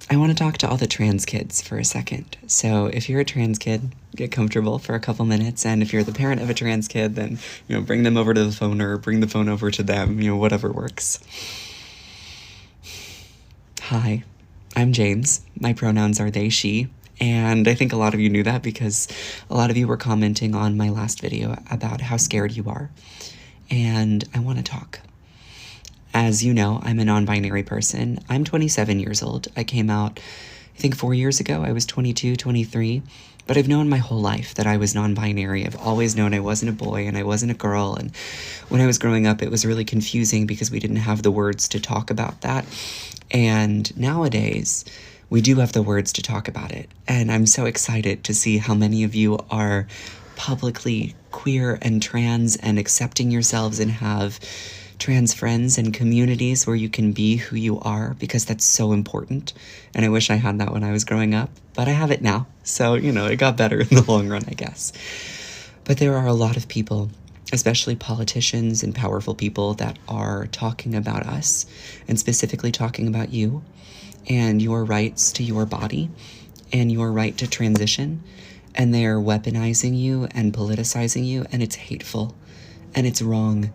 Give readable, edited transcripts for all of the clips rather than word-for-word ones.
I want to talk to all the trans kids for a second. So if you're a trans kid, get comfortable for a couple minutes. And if you're the parent of a trans kid, then, bring them over to the phone or bring the phone over to them, whatever works. Hi, I'm James. My pronouns are they, she. And I think a lot of you knew that because a lot of you were commenting on my last video about how scared you are. And I want to talk. As you know, I'm a non-binary person. I'm 27 years old. I came out, I think 4 years ago. I was 22, 23. But I've known my whole life that I was non-binary. I've always known I wasn't a boy and I wasn't a girl. And when I was growing up, it was really confusing because we didn't have the words to talk about that. And nowadays, we do have the words to talk about it. And I'm so excited to see how many of you are publicly queer and trans and accepting yourselves and have trans friends and communities where you can be who you are, because that's so important. And I wish I had that when I was growing up, but I have it now. So, it got better in the long run, I guess. But there are a lot of people, especially politicians and powerful people, that are talking about us and specifically talking about you and your rights to your body and your right to transition. And they are weaponizing you and politicizing you, and it's hateful and it's wrong.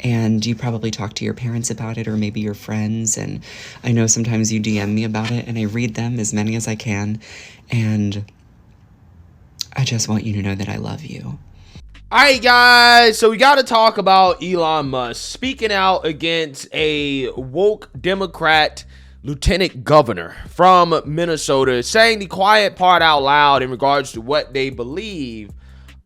And you probably talk to your parents about it or maybe your friends. And I know sometimes you DM me about it and I read them, as many as I can. And I just want you to know that I love you. All right, guys. So we got to talk about Elon Musk speaking out against a woke Democrat lieutenant governor from Minnesota, saying the quiet part out loud in regards to what they believe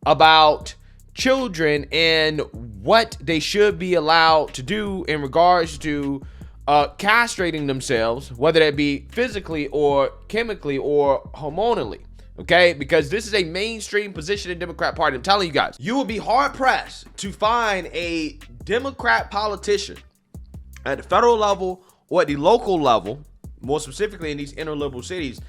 about children and what they should be allowed to do in regards to castrating themselves, whether that be physically or chemically or hormonally. Okay, because this is a mainstream position in the Democrat Party. I'm telling you guys, you will be hard pressed to find a Democrat politician at the federal level or at the local level, more specifically in these interliberal cities,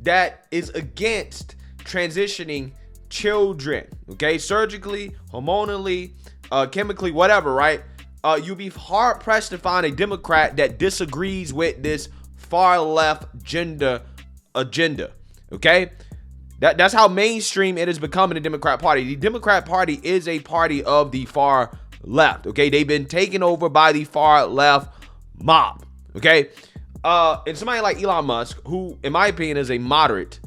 that is against transitioning children, okay, surgically, hormonally, chemically, whatever, right? You'll be hard pressed to find a Democrat that disagrees with this far left gender agenda, okay? That's how mainstream it has become in the Democrat Party. The Democrat Party is a party of the far left, okay? They've been taken over by the far left mob, okay? And somebody like Elon Musk, who, in my opinion, is a moderate,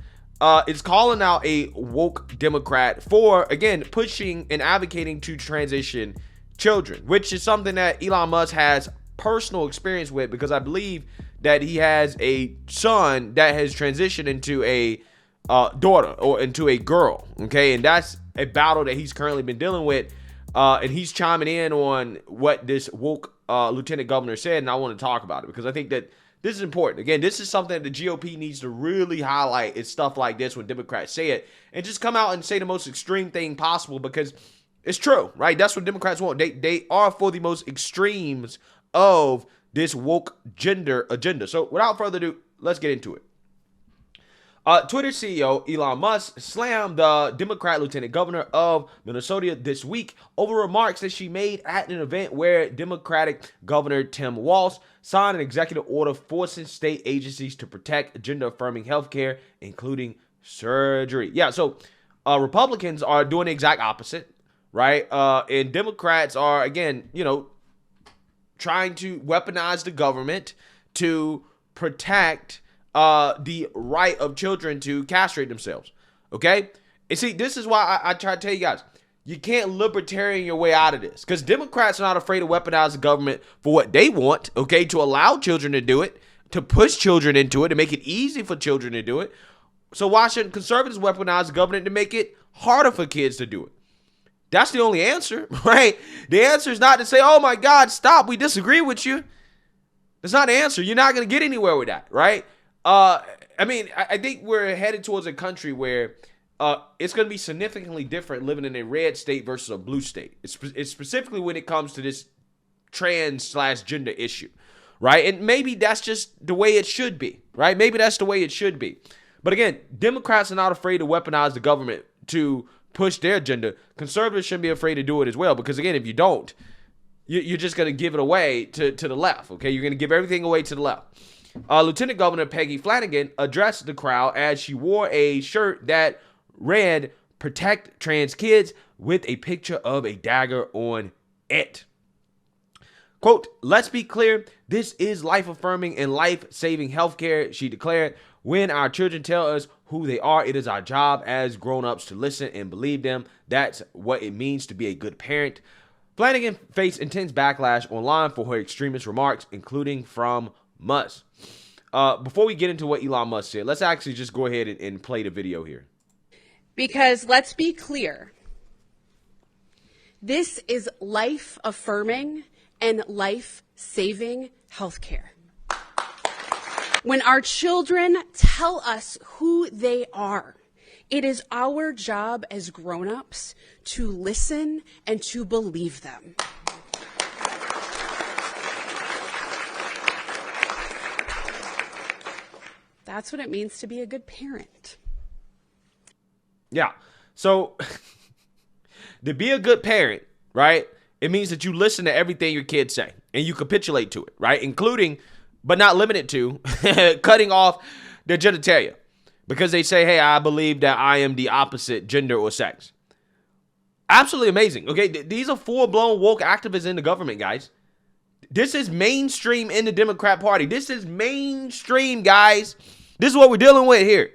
is calling out a woke Democrat for, again, pushing and advocating to transition children, which is something that Elon Musk has personal experience with, because I believe that he has a son that has transitioned into a daughter or into a girl, okay? And that's a battle that he's currently been dealing with, and he's chiming in on what this woke lieutenant governor said, and I want to talk about it because I think that this is important. Again, this is something that the GOP needs to really highlight. It's stuff like this when Democrats say it, and just come out and say the most extreme thing possible, because it's true, right? That's what Democrats want. They are for the most extremes of this woke gender agenda. So without further ado, let's get into it. Twitter CEO Elon Musk slammed the Democrat lieutenant governor of Minnesota this week over remarks that she made at an event where Democratic Governor Tim Walz signed an executive order forcing state agencies to protect gender-affirming healthcare, including surgery. Yeah, so Republicans are doing the exact opposite, right? And Democrats are, again, trying to weaponize the government to protect the right of children to castrate themselves, okay? And see, this is why I try to tell you guys, you can't libertarian your way out of this, because Democrats are not afraid to weaponize the government for what they want, okay, to allow children to do it, to push children into it, to make it easy for children to do it. So why shouldn't conservatives weaponize the government to make it harder for kids to do it? That's the only answer, right? The answer is not to say, oh my God, stop, we disagree with you. That's not the answer. You're not going to get anywhere with that, right? I think we're headed towards a country where it's going to be significantly different living in a red state versus a blue state. It's specifically when it comes to this trans/gender issue, right? And maybe that's just the way it should be, right? Maybe that's the way it should be. But again, Democrats are not afraid to weaponize the government to push their agenda. Conservatives shouldn't be afraid to do it as well, because again, if you don't, you're just going to give it away to the left, okay? You're going to give everything away to the left. Lieutenant Governor Peggy Flanagan addressed the crowd as she wore a shirt that read, "Protect Trans Kids," with a picture of a dagger on it. Quote, "Let's be clear, this is life-affirming and life-saving healthcare," she declared. "When our children tell us who they are, it is our job as grown-ups to listen and believe them. That's what it means to be a good parent." Flanagan faced intense backlash online for her extremist remarks, including from Musk. Before we get into what Elon Musk said, let's actually just go ahead and play the video here. Because let's be clear, this is life-affirming and life-saving healthcare. When our children tell us who they are, it is our job as grown-ups to listen and to believe them. That's what it means to be a good parent. Yeah. So to be a good parent, right, it means that you listen to everything your kids say and you capitulate to it, right, including, but not limited to, cutting off their genitalia because they say, hey, I believe that I am the opposite gender or sex. Absolutely amazing. Okay, these are full-blown woke activists in the government, guys. This is mainstream in the Democrat Party. This is mainstream, guys. This is what we're dealing with here.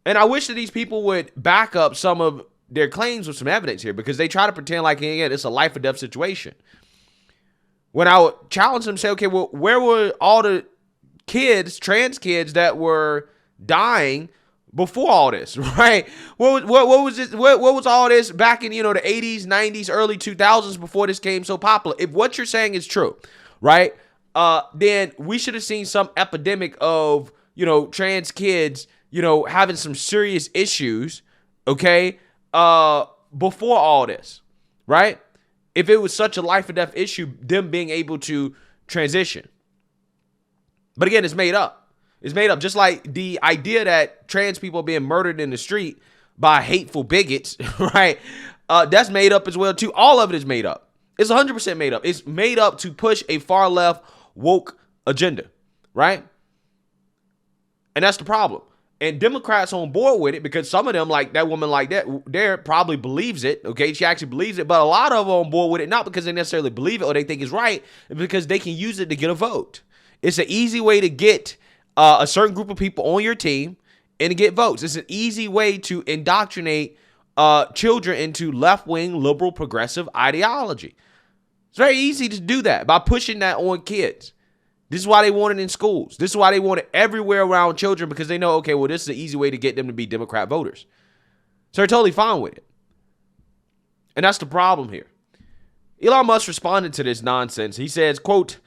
And I wish that these people would back up some of their claims with some evidence here, because they try to pretend like, again, it's a life or death situation. When I would challenge them, say, okay, well, where were all the kids, trans kids, that were dying before all this, right? What was this? What was all this back in, the 80s, 90s, early 2000s before this came so popular? If what you're saying is true, right, then we should have seen some epidemic of, trans kids, having some serious issues, okay, before all this, right? If it was such a life or death issue, them being able to transition. But again, it's made up. It's made up. Just like the idea that trans people are being murdered in the street by hateful bigots, right? That's made up as well, too. All of it is made up. It's 100% made up. It's made up to push a far left woke agenda, right? And that's the problem. And Democrats on board with it, because some of them, like that woman like that, there probably believes it, okay? She actually believes it, but a lot of them are on board with it, not because they necessarily believe it or they think it's right, because they can use it to get a vote. It's an easy way to get a certain group of people on your team and to get votes. It's an easy way to indoctrinate children into left-wing, liberal, progressive ideology. It's very easy to do that by pushing that on kids. This is why they want it in schools. This is why they want it everywhere around children, because they know, okay, well, this is an easy way to get them to be Democrat voters. So they're totally fine with it. And that's the problem here. Elon Musk responded to this nonsense. He says, quote,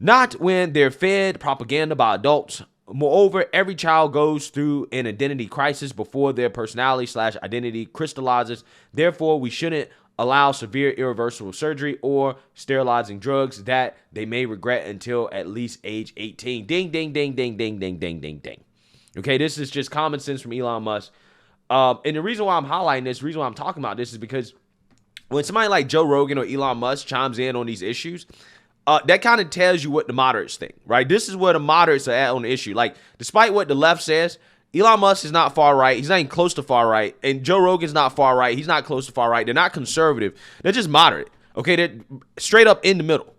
"Not when they're fed propaganda by adults. Moreover, every child goes through an identity crisis before their personality/identity crystallizes. Therefore, we shouldn't allow severe irreversible surgery or sterilizing drugs that they may regret until at least age 18. Ding, ding, ding, ding, ding, ding, ding, ding, ding. Okay, this is just common sense from Elon Musk. And the reason why I'm highlighting this, the reason why I'm talking about this is because when somebody like Joe Rogan or Elon Musk chimes in on these issues, that kind of tells you what the moderates think, right? This is where the moderates are at on the issue. Like, despite what the left says, Elon Musk is not far right. He's not even close to far right. And Joe Rogan's not far right. He's not close to far right. They're not conservative. They're just moderate. Okay, they're straight up in the middle.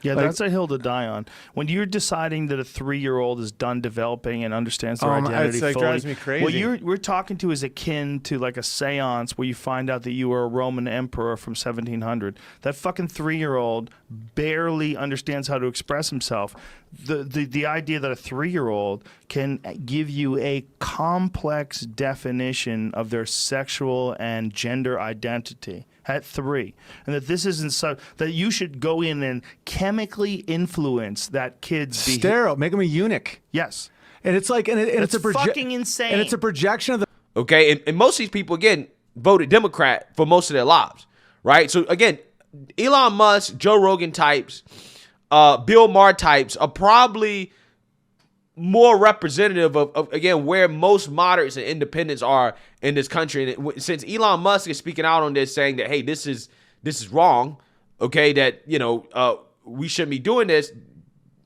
Yeah, that's a hill to die on. When you're deciding that a 3-year-old is done developing and understands their identity fully, drives me crazy. what we're talking to is akin to like a seance where you find out that you were a Roman emperor from 1700. That fucking 3-year-old barely understands how to express himself. The idea that a 3-year-old can give you a complex definition of their sexual and gender identity at 3, and that this isn't so that you should go in and chemically influence that kid's sterile, make him a eunuch. Yes, and it's like, and it's a fucking insane, and it's a projection of the. Okay, and most of these people, again, voted Democrat for most of their lives, right? So again, Elon Musk, Joe Rogan types, Bill Maher types are probably more representative of again, where most moderates and independents are in this country. And since Elon Musk is speaking out on this, saying that, hey, this is wrong, okay, that, we shouldn't be doing this,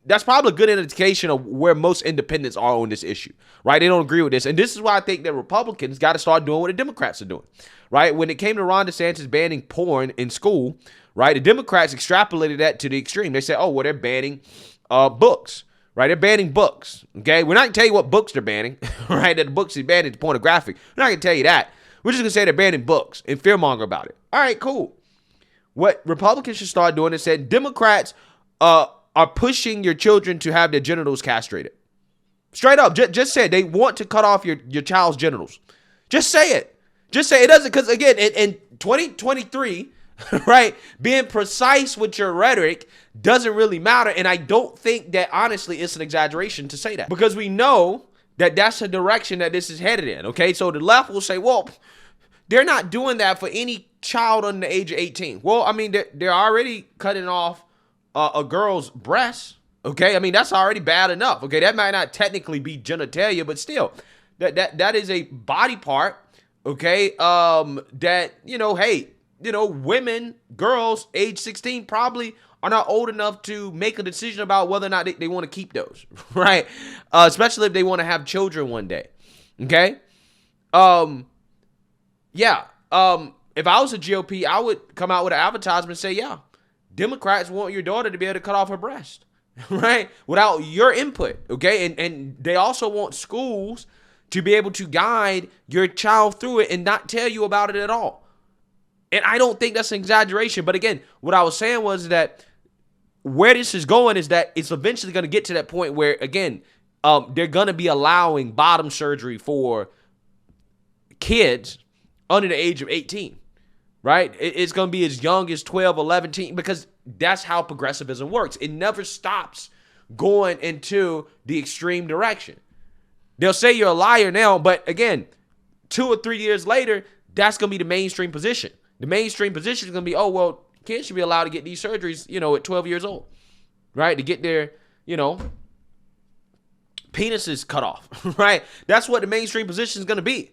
that's probably a good indication of where most independents are on this issue, right? They don't agree with this. And this is why I think that Republicans got to start doing what the Democrats are doing, right? When it came to Ron DeSantis banning porn in school, right, the Democrats extrapolated that to the extreme. They said, oh, well, they're banning books, right? They're banning books, okay? We're not going to tell you what books they're banning, right? That the books they're banning is pornographic. We're not going to tell you that. We're just going to say they're banning books and fearmonger about it. All right, cool. What Republicans should start doing is saying Democrats are pushing your children to have their genitals castrated. Straight up, just say it. They want to cut off your child's genitals. Just say it. Just say it. Doesn't, because again, in 2023, right, being precise with your rhetoric doesn't really matter. And I don't think that, honestly, it's an exaggeration to say that, because we know that that's the direction that this is headed in. Okay, so the left will say, well, they're not doing that for any child under the age of 18. Well, I mean, they're already cutting off a girl's breast. Okay, I mean, that's already bad enough. Okay, that might not technically be genitalia, but still, that is a body part. Okay, that, hey, women, girls, age 16 probably are not old enough to make a decision about whether or not they want to keep those, right? Especially if they want to have children one day. Okay, yeah. If I was a GOP, I would come out with an advertisement and say, yeah, Democrats want your daughter to be able to cut off her breast, right? Without your input, okay? And they also want schools to be able to guide your child through it and not tell you about it at all. And I don't think that's an exaggeration. But again, what I was saying was that where this is going is that it's eventually going to get to that point where, again, they're going to be allowing bottom surgery for kids under the age of 18. Right? It's going to be as young as 12, 11, 13, because that's how progressivism works. It never stops going into the extreme direction. They'll say you're a liar now, but again, 2 or 3 years later, that's going to be the mainstream position. The mainstream position is going to be, oh, well, kids should be allowed to get these surgeries, at 12 years old, right? To get their, penises cut off, right? That's what the mainstream position is going to be.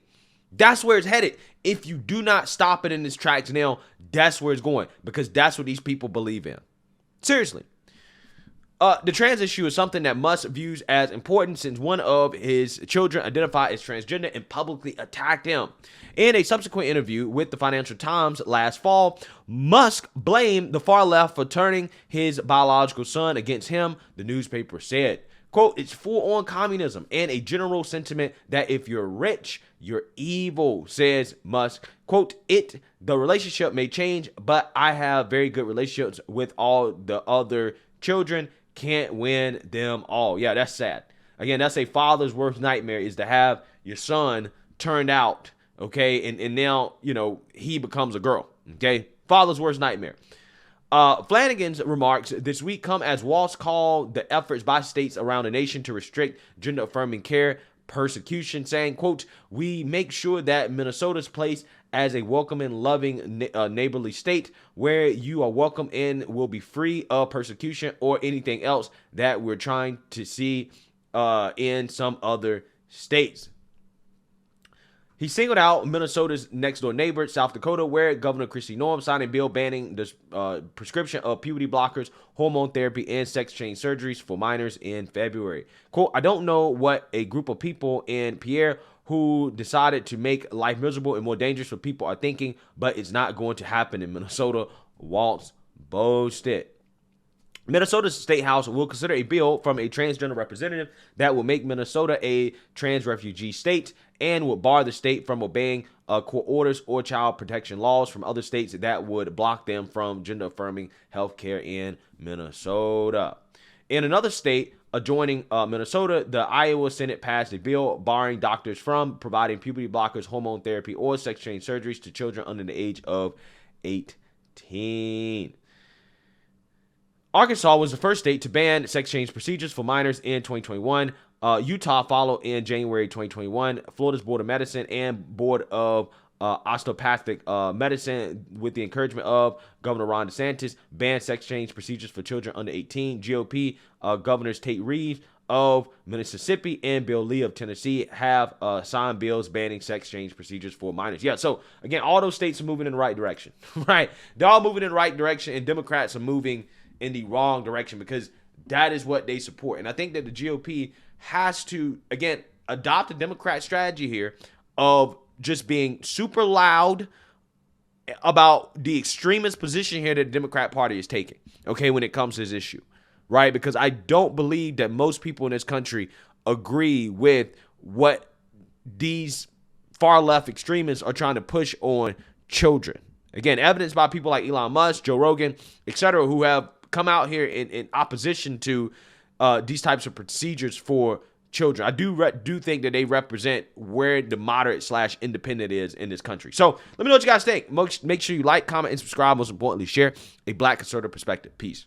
That's where it's headed. If you do not stop it in its tracks now, that's where it's going, because that's what these people believe in. Seriously. The trans issue is something that Musk views as important since one of his children identified as transgender and publicly attacked him. In a subsequent interview with the Financial Times last fall, Musk blamed the far left for turning his biological son against him, the newspaper said. Quote, it's full-on communism and a general sentiment that if you're rich, you're evil, says Musk. Quote, the relationship may change, but I have very good relationships with all the other children. Can't win them all. Yeah, that's sad. Again, that's a father's worst nightmare, is to have your son turned out, okay, and now, he becomes a girl, okay? Father's worst nightmare. Flanagan's remarks this week come as Walsh called the efforts by states around the nation to restrict gender-affirming care persecution, saying, quote, we make sure that Minnesota's place as a welcoming, loving, neighborly state where you are welcome in will be free of persecution or anything else that we're trying to see in some other states. He singled out Minnesota's next-door neighbor, South Dakota, where Governor Kristi Noem signed a bill banning the prescription of puberty blockers, hormone therapy, and sex change surgeries for minors in February. Quote, I don't know what a group of people in Pierre who decided to make life miserable and more dangerous for people are thinking, but it's not going to happen in Minnesota, Walsh boasted. Minnesota's state house will consider a bill from a transgender representative that will make Minnesota a trans refugee state and will bar the state from obeying court orders or child protection laws from other states that would block them from gender-affirming health care in Minnesota. In another state adjoining Minnesota, the Iowa Senate passed a bill barring doctors from providing puberty blockers, hormone therapy, or sex change surgeries to children under the age of 18. Arkansas was the first state to ban sex change procedures for minors in 2021. Utah followed in January 2021. Florida's Board of Medicine and Board of Osteopathic Medicine, with the encouragement of Governor Ron DeSantis, banned sex change procedures for children under 18. GOP Governors Tate Reeves of Mississippi and Bill Lee of Tennessee have signed bills banning sex change procedures for minors. Yeah, so again, all those states are moving in the right direction, right? They're all moving in the right direction, and Democrats are moving in the wrong direction, because that is what they support. And I think that the GOP has to, again, adopt a Democrat strategy here of just being super loud about the extremist position here that the Democrat Party is taking, okay, when it comes to this issue, right? Because I don't believe that most people in this country agree with what these far left extremists are trying to push on children. Again, evidenced by people like Elon Musk, Joe Rogan, etc., who have come out here in opposition to these types of procedures for children. I do think that they represent where the moderate / independent is in this country. So let me know what you guys think. Make sure you like, comment, and subscribe. Most importantly, share a Black conservative perspective. Peace.